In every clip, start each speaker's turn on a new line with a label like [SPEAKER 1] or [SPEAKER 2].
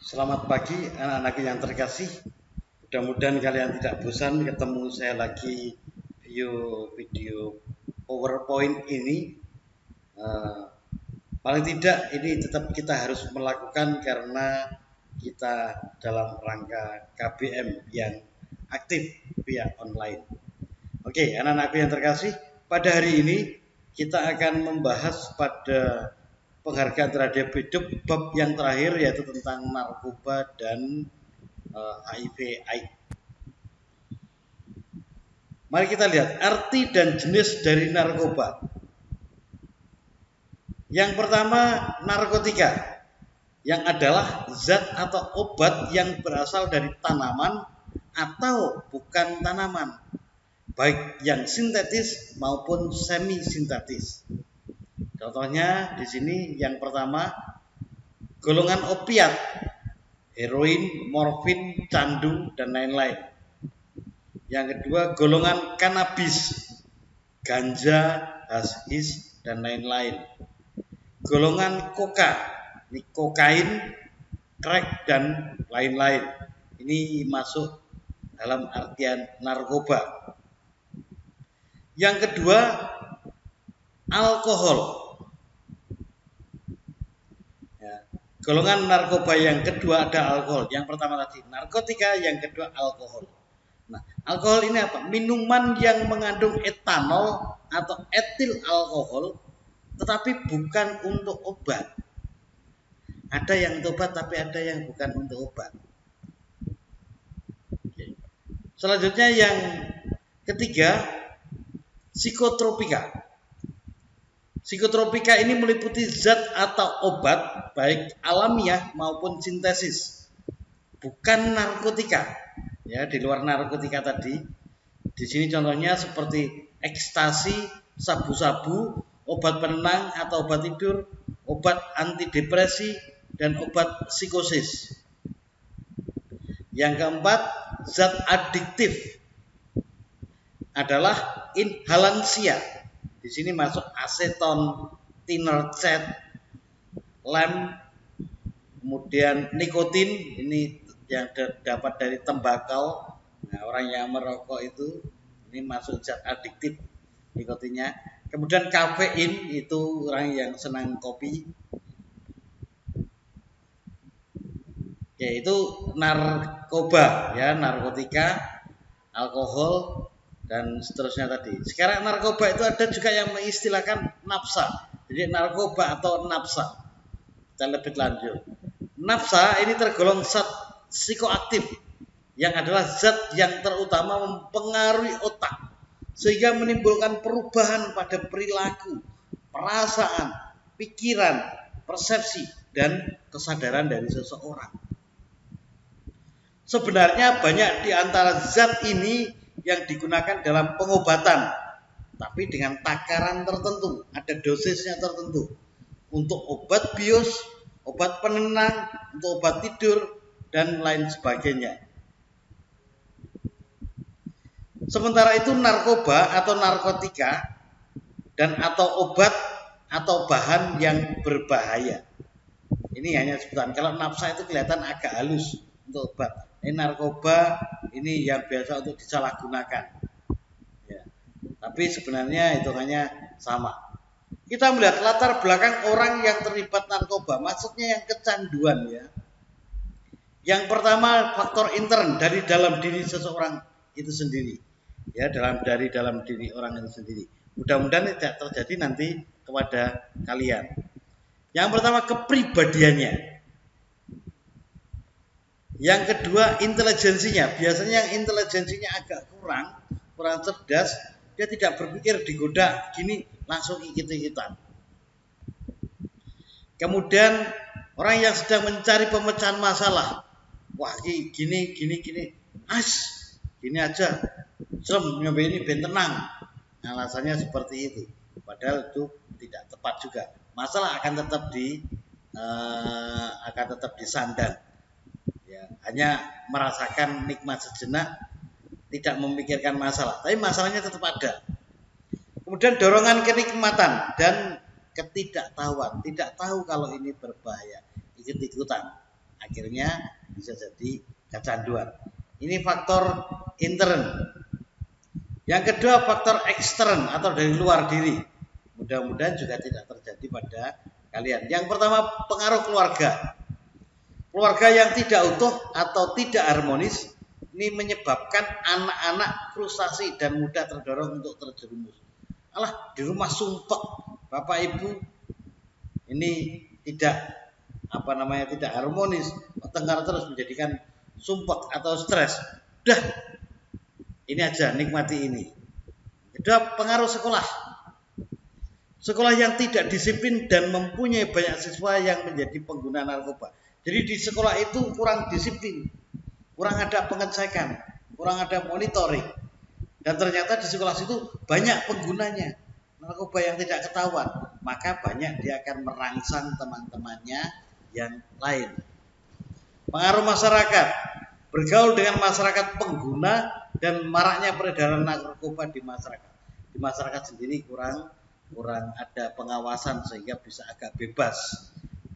[SPEAKER 1] Selamat pagi anak-anak yang terkasih. Mudah-mudahan kalian tidak bosan ketemu saya lagi video PowerPoint ini. Eh, Paling tidak ini tetap kita harus melakukan karena kita dalam rangka KBM yang aktif via online. Oke, anak-anak yang terkasih, pada hari ini kita akan membahas pada penghargaan terhadap hidup bab yang terakhir, yaitu tentang narkoba dan HIV/AIDS. Mari kita lihat arti dan jenis dari narkoba. Yang pertama, narkotika, yang adalah zat atau obat yang berasal dari tanaman atau bukan tanaman, baik yang sintetis maupun semi sintetis. Contohnya di sini yang pertama, golongan opiat, heroin, morfin, candu, dan lain-lain. Yang kedua, golongan kanabis, ganja, hashish, dan lain-lain. Golongan koka, ini kokain, crack, dan lain-lain. Ini masuk dalam artian narkoba. Yang kedua, alkohol. Golongan narkoba yang kedua ada alkohol. Yang pertama tadi narkotika, yang kedua alkohol. Nah, alkohol ini apa? Minuman yang mengandung etanol atau etil alkohol, tetapi bukan untuk obat. Ada yang untuk obat, tapi ada yang bukan untuk obat. Selanjutnya yang ketiga, psikotropika. Psikotropika ini meliputi zat atau obat baik alamiah maupun sintesis, bukan narkotika. Ya, di luar narkotika tadi. Di sini contohnya seperti ekstasi, sabu-sabu, obat penenang atau obat tidur, obat antidepresi, dan obat psikosis. Yang keempat, zat adiktif adalah inhalansia. Di sini masuk aseton, tinercet, lem, kemudian nikotin, ini yang dapat dari tembakau. Nah, orang yang merokok itu ini masuk zat adiktif nikotinnya. Kemudian kafein, itu orang yang senang kopi. Yaitu narkoba, ya, narkotika, alkohol, dan seterusnya tadi. Sekarang narkoba itu ada juga yang mengistilahkan nafsa. Jadi narkoba atau nafsa. Kita lebih lanjut. Nafsa ini tergolong zat psikoaktif, yang adalah zat yang terutama mempengaruhi otak sehingga menimbulkan perubahan pada perilaku, perasaan, pikiran, persepsi, dan kesadaran dari seseorang. Sebenarnya banyak di antara zat ini yang digunakan dalam pengobatan, tapi dengan takaran tertentu, ada dosisnya tertentu. Untuk obat bius, obat penenang, untuk obat tidur, dan lain sebagainya. Sementara itu narkoba atau narkotika dan atau obat atau bahan yang berbahaya. Ini hanya sebutan. Kalau nafsa itu kelihatan agak halus untuk obat. Ini narkoba, ini yang biasa untuk disalahgunakan. Ya. Tapi sebenarnya hitungannya sama. Kita melihat latar belakang orang yang terlibat narkoba, maksudnya yang kecanduan, ya. Yang pertama, faktor intern dari dalam diri seseorang itu sendiri, ya, dari dalam diri orang itu sendiri. Mudah-mudahan tidak terjadi nanti kepada kalian. Yang pertama, kepribadiannya. Yang kedua, intelijensinya. Biasanya yang intelijensinya agak kurang cerdas, dia tidak berpikir digoda gini langsung ikut-ikutan. Kemudian orang yang sedang mencari pemecahan masalah, wah gini, gini aja, nyoba ini ben tenang. Alasannya seperti itu, padahal itu tidak tepat juga. Masalah akan tetap disandang. Ya, hanya merasakan nikmat sejenak, tidak memikirkan masalah, tapi masalahnya tetap ada. Kemudian dorongan kenikmatan dan ketidaktahuan, tidak tahu kalau ini berbahaya, ikut-ikutan. akhirnya bisa jadi kecanduan. Ini faktor intern. Yang kedua faktor ekstern atau dari luar diri. Mudah-mudahan juga tidak terjadi pada kalian. Yang pertama pengaruh keluarga. Keluarga yang tidak utuh atau tidak harmonis ini menyebabkan anak-anak frustasi dan mudah terdorong untuk terjerumus. Alah, di rumah sumpek, bapak ibu ini tidak tidak harmonis, bertengkar terus menjadikan sumpek atau stres. Udah, ini aja, nikmati ini. Kedua, pengaruh sekolah. Sekolah yang tidak disiplin dan mempunyai banyak siswa yang menjadi pengguna narkoba. Jadi di sekolah itu kurang disiplin, kurang ada pengecekan, kurang ada monitoring. Dan ternyata di sekolah situ banyak penggunanya narkoba yang tidak ketahuan. Maka banyak dia akan merangsang teman-temannya yang lain. Pengaruh masyarakat. Bergaul dengan masyarakat pengguna dan maraknya peredaran narkoba di masyarakat. Di masyarakat sendiri kurang ada pengawasan sehingga bisa agak bebas.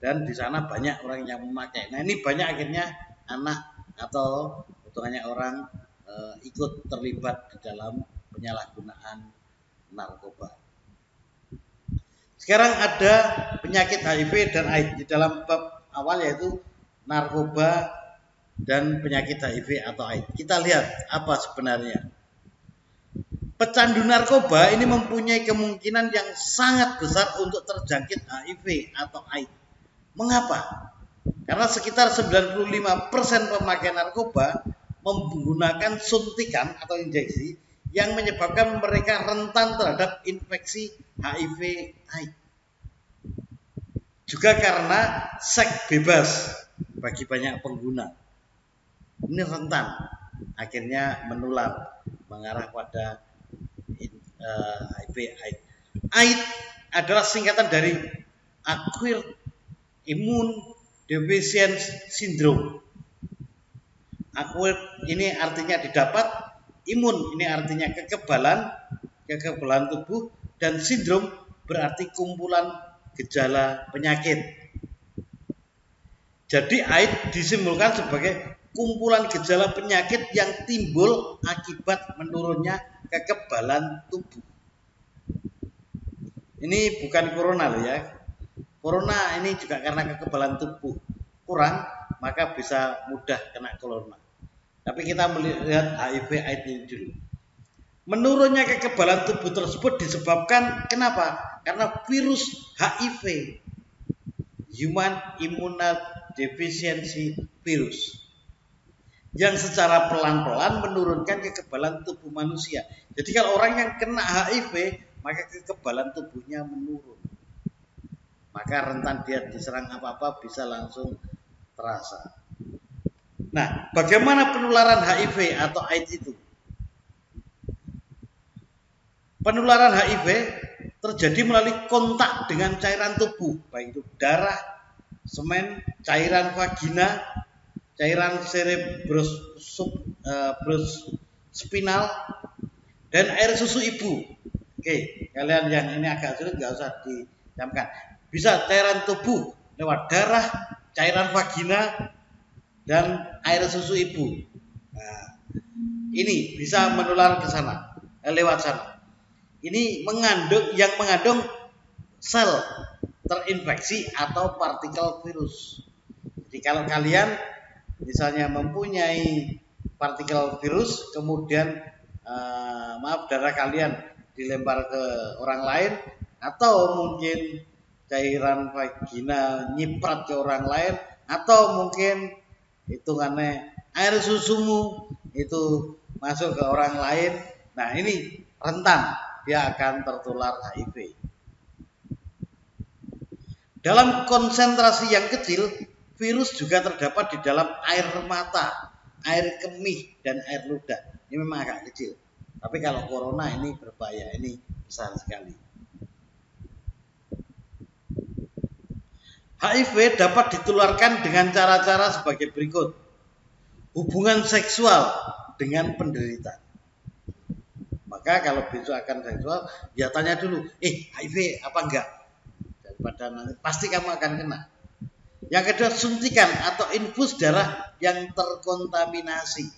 [SPEAKER 1] Dan di sana banyak orang yang memakai. Nah ini banyak akhirnya anak atau hitungannya orang ikut terlibat di dalam penyalahgunaan narkoba. Sekarang ada penyakit HIV dan AIDS di dalam bab awal yaitu narkoba dan penyakit HIV atau AIDS. Kita lihat apa sebenarnya. Pecandu narkoba ini mempunyai kemungkinan yang sangat besar untuk terjangkit HIV atau AIDS. Mengapa? Karena sekitar 95% pemakai narkoba menggunakan suntikan atau injeksi yang menyebabkan mereka rentan terhadap infeksi HIV/AIDS. Juga karena seks bebas bagi banyak pengguna. Ini rentan, akhirnya menular, mengarah pada HIV/AIDS. AIDS adalah singkatan dari acquired immune deficiency syndrome. Acquired ini artinya didapat, imun ini artinya kekebalan tubuh, dan sindrom berarti kumpulan gejala penyakit. Jadi AIDS disimbolkan sebagai kumpulan gejala penyakit yang timbul akibat menurunnya kekebalan tubuh. Ini bukan corona loh ya. Corona ini juga karena kekebalan tubuh kurang, maka bisa mudah kena corona. Tapi kita melihat HIV/AIDS ini dulu. Menurunnya kekebalan tubuh tersebut disebabkan kenapa? Karena virus HIV, Human Immunodeficiency Virus, yang secara pelan-pelan menurunkan kekebalan tubuh manusia. Jadi kalau orang yang kena HIV, maka kekebalan tubuhnya menurun. Maka rentan dia diserang apa-apa bisa langsung terasa. Nah, bagaimana penularan HIV atau AIDS itu? Penularan HIV terjadi melalui kontak dengan cairan tubuh, baik itu darah, semen, cairan vagina, cairan cerebrospinal, dan air susu ibu. Oke, kalian yang ini agak sulit nggak usah dicamkan. Bisa cairan tubuh lewat darah, cairan vagina, dan air susu ibu. Nah, ini bisa menular ke sana, lewat sana. Ini mengandung sel terinfeksi atau partikel virus. Jadi kalau kalian misalnya mempunyai partikel virus, kemudian darah kalian dilempar ke orang lain, atau mungkin cairan vagina nyiprat ke orang lain, atau mungkin hitungannya air susumu itu masuk ke orang lain. Nah ini rentan, dia akan tertular HIV. Dalam konsentrasi yang kecil, virus juga terdapat di dalam air mata, air kemih, dan air ludah. Ini memang agak kecil. Tapi kalau corona ini berbahaya, ini besar sekali. HIV dapat ditularkan dengan cara-cara sebagai berikut. Hubungan seksual dengan penderita. Maka kalau besok akan seksual, ya tanya dulu, HIV apa enggak? Daripada nanti pasti kamu akan kena. Yang kedua, suntikan atau infus darah yang terkontaminasi.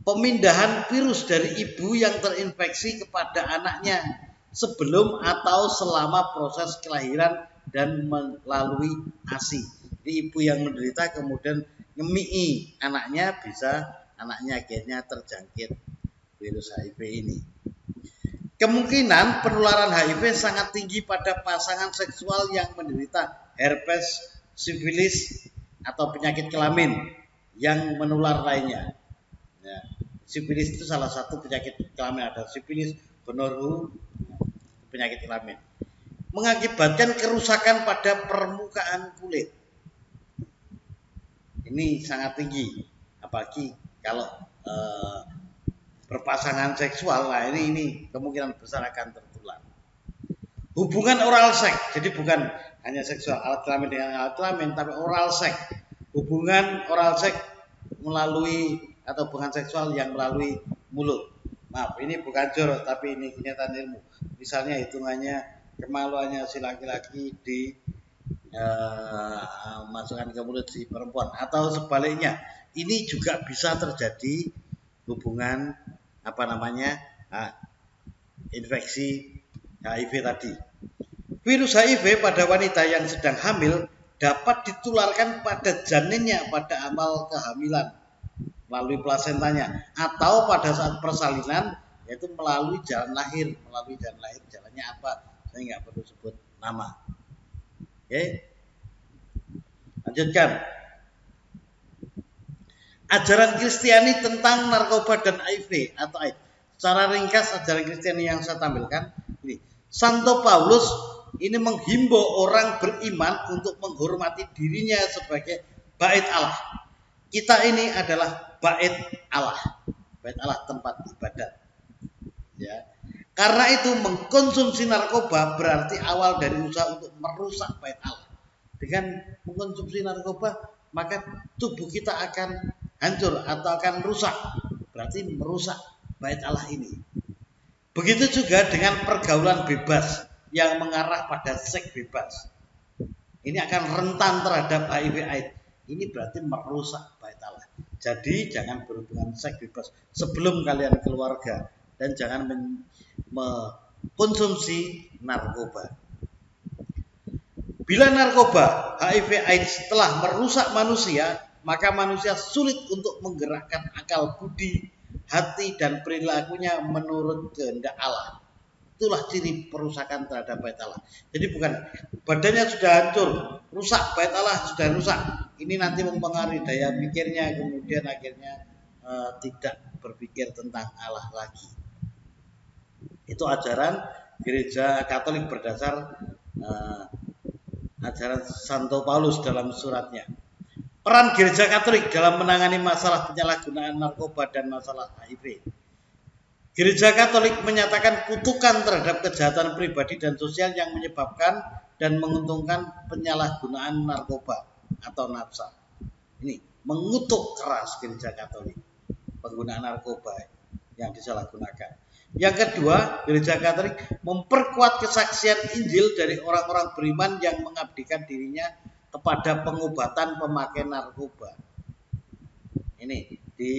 [SPEAKER 1] Pemindahan virus dari ibu yang terinfeksi kepada anaknya sebelum atau selama proses kelahiran dan melalui ASI. Jadi ibu yang menderita kemudian ngemii anaknya, bisa anaknya akhirnya terjangkit virus HIV ini. Kemungkinan penularan HIV sangat tinggi pada pasangan seksual yang menderita herpes, sifilis, atau penyakit kelamin yang menular lainnya. Ya, sifilis itu salah satu penyakit kelamin, ada sifilis, gonorrhea, penyakit kelamin. Mengakibatkan kerusakan pada permukaan kulit. Ini sangat tinggi, apalagi kalau berpasangan seksual. Nah, ini kemungkinan besar akan tertular. Hubungan oral seks, jadi bukan hanya seksual alat kelamin dengan alat kelamin, tapi oral seks. Hubungan oral seks melalui atau hubungan seksual yang melalui mulut. Maaf, ini bukan jorok, tapi ini kenyataan ilmu. Misalnya hitungannya kemaluannya si laki-laki di masukkan ke mulut si perempuan, atau sebaliknya. Ini juga bisa terjadi hubungan infeksi HIV tadi. Virus HIV pada wanita yang sedang hamil dapat ditularkan pada janinnya pada awal kehamilan melalui plasentanya, atau pada saat persalinan, yaitu melalui jalan lahir. Melalui jalan lahir, jalannya apa? Saya nggak perlu sebut nama. Oke, lanjutkan. Ajaran Kristiani tentang narkoba dan HIV atau AIDS. Secara ringkas ajaran Kristiani yang saya tampilkan ini. Santo Paulus ini menghimbau orang beriman untuk menghormati dirinya sebagai bait Allah. Kita ini adalah bait Allah. Bait Allah, tempat ibadat. Ya. Karena itu mengkonsumsi narkoba berarti awal dari usaha untuk merusak bait Allah. Dengan mengkonsumsi narkoba, maka tubuh kita akan hancur atau akan rusak, berarti merusak bait Allah ini. Begitu juga dengan pergaulan bebas yang mengarah pada seks bebas. Ini akan rentan terhadap HIV/AIDS. Ini berarti merusak bait Allah. Jadi jangan berhubungan seks bebas sebelum kalian keluarga, dan jangan mengkonsumsi narkoba. Bila narkoba, HIV/AIDS telah merusak manusia, maka manusia sulit untuk menggerakkan akal budi, hati, dan perilakunya menurut kehendak Allah. Itulah ciri perusakan terhadap bait Allah. Jadi bukan badannya sudah hancur, rusak, bait Allah sudah rusak. Ini nanti mempengaruhi daya pikirnya, kemudian akhirnya tidak berpikir tentang Allah lagi. Itu ajaran gereja Katolik berdasar ajaran Santo Paulus dalam suratnya. Peran gereja Katolik dalam menangani masalah penyalahgunaan narkoba dan masalah HIV. Gereja Katolik menyatakan kutukan terhadap kejahatan pribadi dan sosial yang menyebabkan dan menguntungkan penyalahgunaan narkoba atau nafsa. Ini mengutuk keras gereja Katolik penggunaan narkoba yang disalahgunakan. Yang kedua, gereja Katolik memperkuat kesaksian Injil dari orang-orang beriman yang mengabdikan dirinya kepada pengobatan pemakai narkoba. Ini di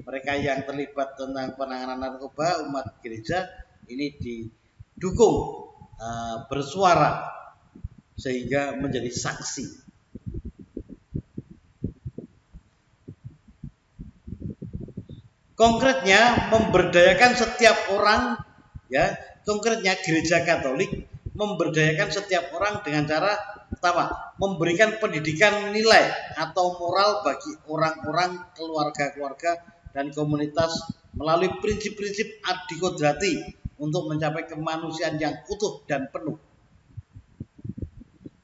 [SPEAKER 1] mereka yang terlibat tentang penanganan narkoba, umat gereja ini didukung bersuara sehingga menjadi saksi. Konkretnya memberdayakan setiap orang, ya. Konkretnya gereja Katolik memberdayakan setiap orang dengan cara pertama, memberikan pendidikan nilai atau moral bagi orang-orang, keluarga-keluarga, dan komunitas melalui prinsip-prinsip adikodrati untuk mencapai kemanusiaan yang utuh dan penuh.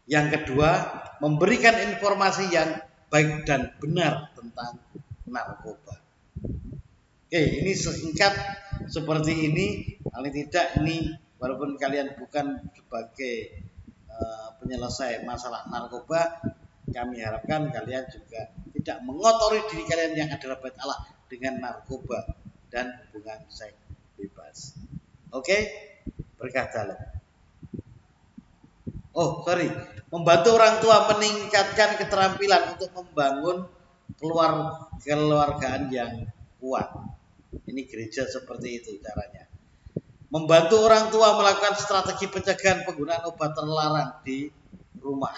[SPEAKER 1] Yang kedua, memberikan informasi yang baik dan benar tentang narkoba. Oke, ini singkat seperti ini. Paling tidak ini, walaupun kalian bukan sebagai penyelesai masalah narkoba, kami harapkan kalian juga tidak mengotori diri kalian yang adalah bait Allah dengan narkoba dan hubungan seks bebas. Oke, berkah dalam. Oh, sorry. Membantu orang tua meningkatkan keterampilan untuk membangun keluargaan yang kuat. Ini gereja seperti itu caranya. Membantu orang tua melakukan strategi pencegahan penggunaan obat terlarang di rumah.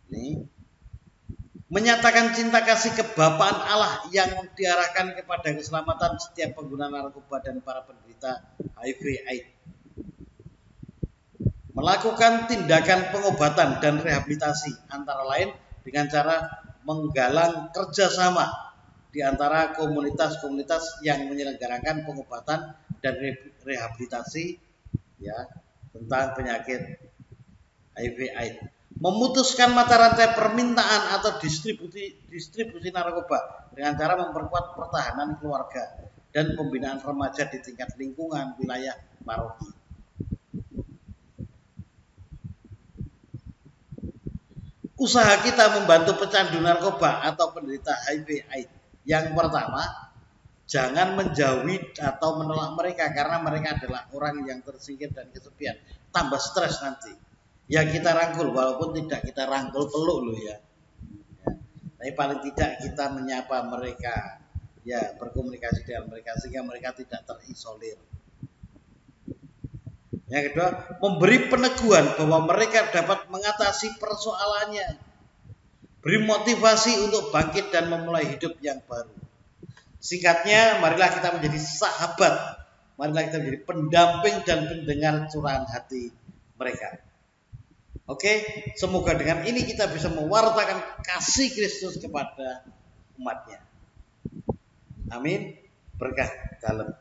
[SPEAKER 1] Ini menyatakan cinta kasih kebapaan Allah yang diarahkan kepada keselamatan setiap pengguna narkoba dan para penderita HIV/AIDS. Melakukan tindakan pengobatan dan rehabilitasi antara lain dengan cara menggalang kerjasama di antara komunitas-komunitas yang menyelenggarakan pengobatan dan rehabilitasi ya tentang penyakit HIV/AIDS. Memutuskan mata rantai permintaan atau distribusi narkoba dengan cara memperkuat pertahanan keluarga dan pembinaan remaja di tingkat lingkungan wilayah paroki. Usaha kita membantu pecandu narkoba atau penderita HIV/AIDS. Yang pertama, jangan menjauhi atau menolak mereka karena mereka adalah orang yang tersingkir dan kesepian. Tambah stres nanti. Ya kita rangkul walaupun tidak kita rangkul peluk loh ya. Tapi paling tidak kita menyapa mereka, ya berkomunikasi dengan mereka sehingga mereka tidak terisolir. Yang kedua, memberi peneguhan bahwa mereka dapat mengatasi persoalannya. Beri motivasi untuk bangkit dan memulai hidup yang baru. Singkatnya, marilah kita menjadi sahabat. Marilah kita menjadi pendamping dan pendengar curahan hati mereka. Oke, semoga dengan ini kita bisa mewartakan kasih Kristus kepada umatnya. Amin. Berkah dalam.